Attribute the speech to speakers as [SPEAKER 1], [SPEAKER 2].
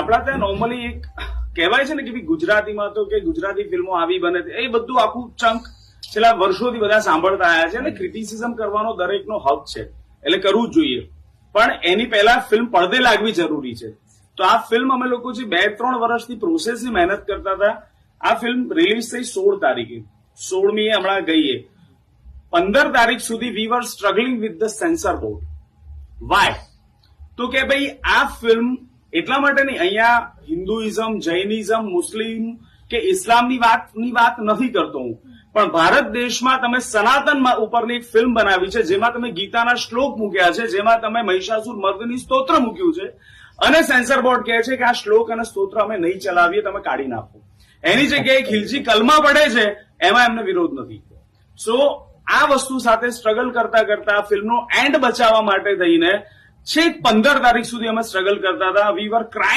[SPEAKER 1] આપણા ત્યાં નોર્મલી એક કહેવાય છે ને કે ગુજરાતીમાં તો કે ગુજરાતી ફિલ્મો આવી બને એ બધું આખું ચંક છેલ્લા વર્ષોથી બધા સાંભળતા આવ્યા છે અને ક્રિટિસિઝમ કરવાનો દરેકનો હક છે એટલે કરવું જ જોઈએ, પણ એની પહેલા ફિલ્મ પડદે લાગવી જરૂરી છે. તો આ ફિલ્મ અમે લોકો જે 2-3 વર્ષથી પ્રોસેસની મહેનત કરતા હતા, આ ફિલ્મ રિલીઝ થઈ 16 તારીખે, 16મી હમણાં ગઈએ. 15 તારીખ સુધી we were struggling with the censor board. Why? તો કે ભાઈ આ ફિલ્મ એટલા માટે નહીં, અહીંયા હિન્દુઇઝમ, જૈનિઝમ, મુસ્લિમ કે ઇસ્લામની વાત નથી કરતો હું, પણ ભારત દેશમાં તમે સનાતન ઉપરની એક ફિલ્મ બનાવી છે જેમાં તમે ગીતાના શ્લોક મૂક્યા છે, જેમાં તમે મહિષાસુર મર્દની સ્તોત્ર મૂક્યું છે અને સેન્સર બોર્ડ કહે છે કે આ શ્લોક અને સ્તોત્ર અમે નહીં ચલાવીએ, તમે કાઢી નાખો. એની જગ્યાએ ખિલજી કલમા પડે છે, એમાં એમને વિરોધ નથી. સો આ વસ્તુ સાથે સ્ટ્રગલ કરતા કરતા ફિલ્મનો એન્ડ બચાવવા માટે થઈને છેક 15 તારીખ સુધી અમે સ્ટ્રગલ કરતા હતા. વી વર ક્રાઇંગ